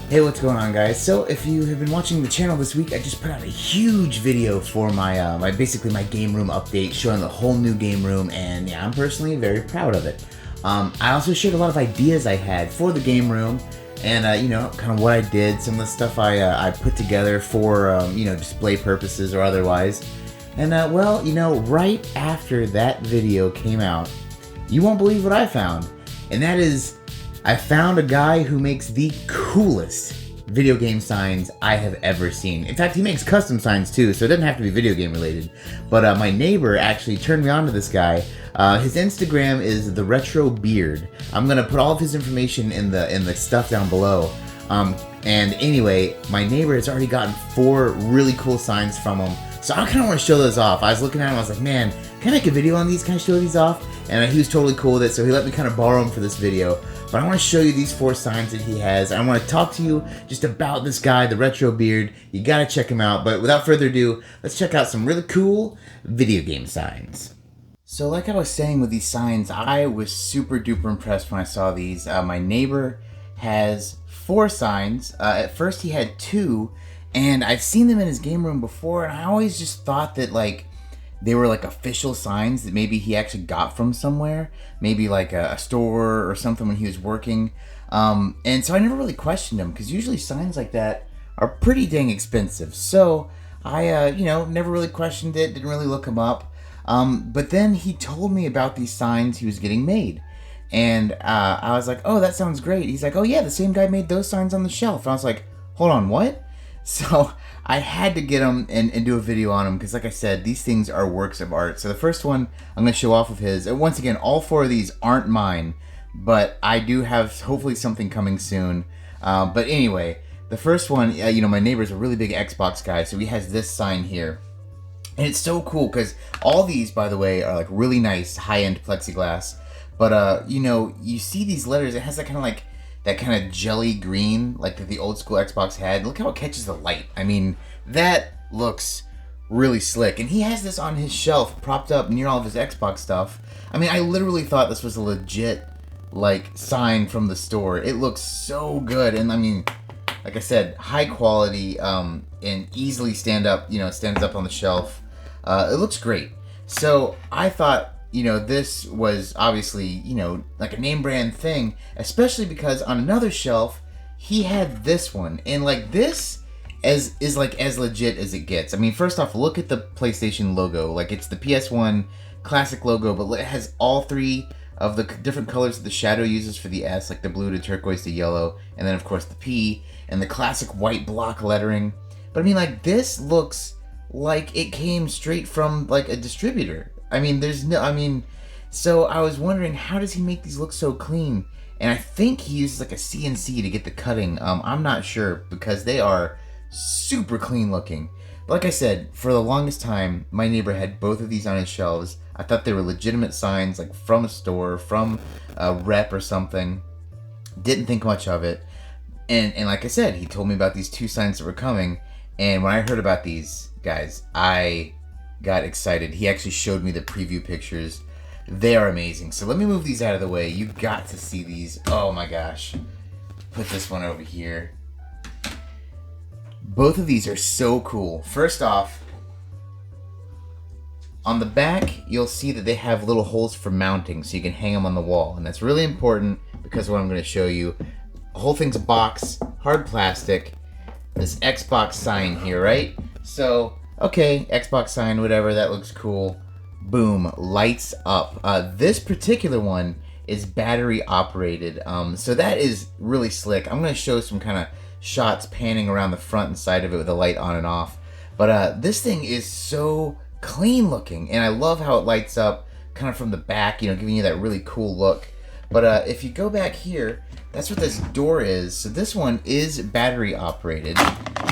Hey, what's going on, guys? So, if you have been watching the channel this week, I just put out a huge video for my basically my game room update, showing the whole new game room, and yeah, I'm personally very proud of it. I also shared a lot of ideas I had for the game room, and you know, kind of what I did, some of the stuff I put together for you know, display purposes or otherwise. And well, you know, right after that video came out, you won't believe what I found, and that is, I found a guy who makes the coolest video game signs I have ever seen. In fact, he makes custom signs too, so it doesn't have to be video game related. But my neighbor actually turned me on to this guy. His Instagram is the Retro Beard. I'm gonna put all of his information in the stuff down below. And anyway, my neighbor has already gotten 4 really cool signs from him. So I kind of want to show those off. I was looking at him, I was like, man, can I make a video on these? Can I show these off? And he was totally cool with it, so he let me kind of borrow them for this video. But I want to show you these 4 signs that he has. I want to talk to you just about this guy, the Retro Beard. You got to check him out. But without further ado, let's check out some really cool video game signs. So like I was saying with these signs, I was super duper impressed when I saw these. My neighbor has 4 signs. At first he had 2, and I've seen them in his game room before, and I always just thought that like they were like official signs that maybe he actually got from somewhere, maybe like a store or something when he was working. And so I never really questioned him, because usually signs like that are pretty dang expensive. So I, you know, never really questioned it, didn't really look him up. But then he told me about these signs he was getting made. And I was like, oh, that sounds great. He's like, oh yeah, the same guy made those signs on the shelf. And I was like, hold on, what? So I had to get him and do a video on him, because like I said, these things are works of art. So the first one I'm going to show off of his. And once again, all 4 of these aren't mine, but I do have hopefully something coming soon. But anyway, the first one, you know, my neighbor's a really big Xbox guy, so he has this sign here. And it's so cool, because all these, by the way, are like really nice high-end plexiglass. But, you know, you see these letters, it has that kind of like, that kind of jelly green, like that the old school Xbox had. Look how it catches the light. I mean, that looks really slick. And he has this on his shelf, propped up near all of his Xbox stuff. I mean, I literally thought this was a legit, like, sign from the store. It looks so good. And I mean, like I said, high quality, and easily stands up on the shelf. It looks great. So I thought, you know, this was obviously, you know, like a name brand thing, especially because on another shelf he had this one, and like this is like as legit as it gets. I mean, first off, look at the PlayStation logo. Like, it's the PS1 classic logo, but it has all 3 of the different colors that the shadow uses for the S, like the blue to turquoise to yellow, and then of course the P, and the classic white block lettering. But I mean, like, this looks like it came straight from like a distributor. I mean, so I was wondering, how does he make these look so clean? And I think he uses like a CNC to get the cutting. I'm not sure, because they are super clean looking. But like I said, for the longest time, my neighbor had both of these on his shelves. I thought they were legitimate signs, like from a store, from a rep or something. Didn't think much of it. And like I said, he told me about these 2 signs that were coming. And when I heard about these, guys, I got excited. He actually showed me the preview pictures. They are amazing. So let me move these out of the way. You got to see these. Oh my gosh. Put this one over here. Both of these are so cool. First off, on the back, you'll see that they have little holes for mounting, so you can hang them on the wall. And that's really important, because what I'm going to show you, the whole thing's a box, hard plastic, this Xbox sign here, right? So, okay, Xbox sign, whatever, that looks cool. Boom, lights up. This particular one is battery operated, so that is really slick. I'm going to show some kind of shots panning around the front and side of it with the light on and off. But this thing is so clean looking, and I love how it lights up kind of from the back, you know, giving you that really cool look. But if you go back here, that's what this door is. So this one is battery operated.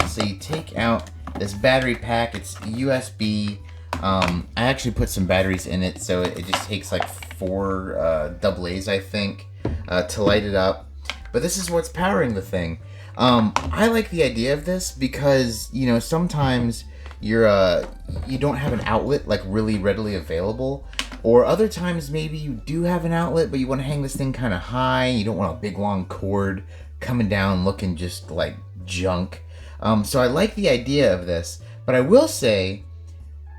So you take out this battery pack, it's USB. I actually put some batteries in it, so it just takes like 4 AA's, I think, to light it up. But this is what's powering the thing. I like the idea of this because, you know, sometimes you don't have an outlet like really readily available, or other times maybe you do have an outlet but you want to hang this thing kind of high, you don't want a big long cord coming down looking just like junk. So I like the idea of this, but I will say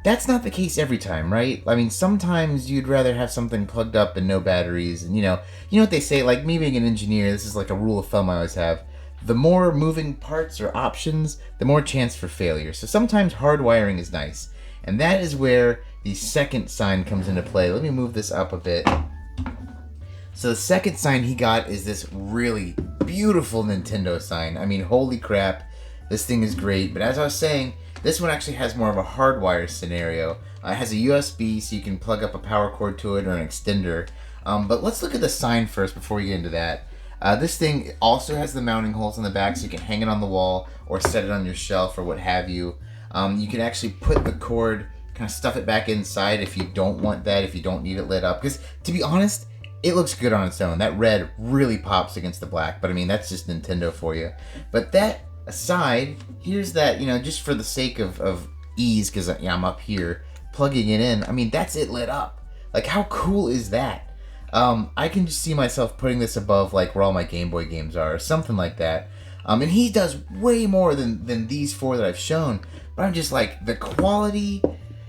that's not the case every time, right? I mean, sometimes you'd rather have something plugged up and no batteries, and you know what they say, like me being an engineer, this is like a rule of thumb I always have. The more moving parts or options, the more chance for failure. So sometimes hardwiring is nice. And that is where the second sign comes into play. Let me move this up a bit. So the second sign he got is this really beautiful Nintendo sign. I mean, holy crap, this thing is great. But as I was saying, this one actually has more of a hardwire scenario. It has a USB, so you can plug up a power cord to it or an extender. But let's look at the sign first before we get into that. This thing also has the mounting holes on the back, so you can hang it on the wall or set it on your shelf or what have you. You can actually put the cord, kind of stuff it back inside if you don't want that, if you don't need it lit up. Because, to be honest, it looks good on its own. That red really pops against the black, but I mean, that's just Nintendo for you. But that aside, here's that, just for the sake of ease, because I'm up here, plugging it in, I mean, that's it lit up. Like, how cool is that? I can just see myself putting this above, like, where all my Game Boy games are, or something like that. And he does way more than these four that I've shown, but I'm just like, the quality,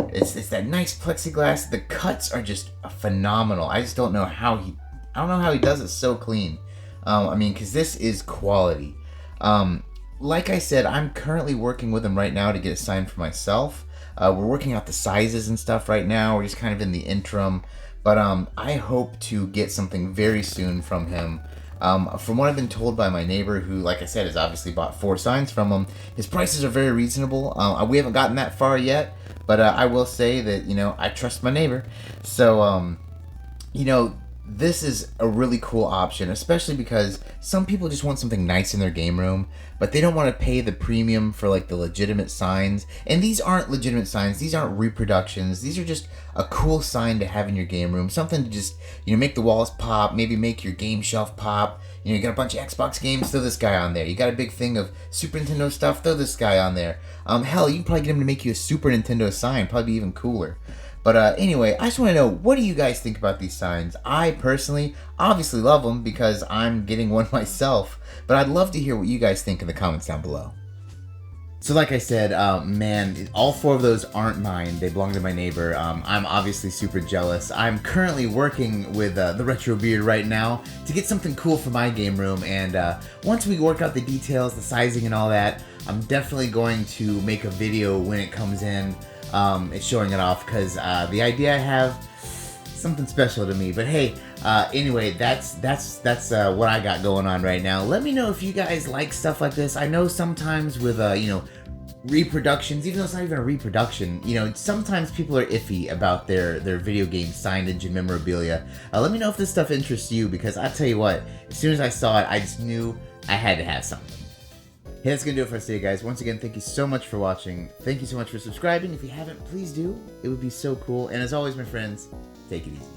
it's that nice plexiglass, the cuts are just phenomenal. I just don't know how he does it so clean. I mean, because this is quality. Like I said, I'm currently working with him right now to get a sign for myself. We're working out the sizes and stuff right now. We're just kind of in the interim. But I hope to get something very soon from him. From what I've been told by my neighbor, who, like I said, has obviously bought 4 signs from him, his prices are very reasonable. We haven't gotten that far yet, but I will say that, I trust my neighbor. So, this is a really cool option, especially because some people just want something nice in their game room, but they don't want to pay the premium for like the legitimate signs. And these aren't legitimate signs. These aren't reproductions. These are just a cool sign to have in your game room. Something to just, make the walls pop, maybe make your game shelf pop. You got a bunch of Xbox games, throw this guy on there. You got a big thing of Super Nintendo stuff, throw this guy on there. Hell, you can probably get him to make you a Super Nintendo sign, probably be even cooler. But anyway, I just want to know, what do you guys think about these signs? I personally obviously love them because I'm getting one myself, but I'd love to hear what you guys think in the comments down below. So like I said, man, all 4 of those aren't mine. They belong to my neighbor. I'm obviously super jealous. I'm currently working with the Retro Beard right now to get something cool for my game room, and once we work out the details, the sizing and all that, I'm definitely going to make a video when it comes in. It's showing it off because the idea I have something special to me. But hey, anyway, that's what I got going on right now. Let me know if you guys like stuff like this. I know sometimes with reproductions, even though it's not even a reproduction, sometimes people are iffy about their video game signage and memorabilia. Let me know if this stuff interests you, because I tell you what, as soon as I saw it, I just knew I had to have something. Hey, that's going to do it for us today, guys. Once again, thank you so much for watching. Thank you so much for subscribing. If you haven't, please do. It would be so cool. And as always, my friends, take it easy.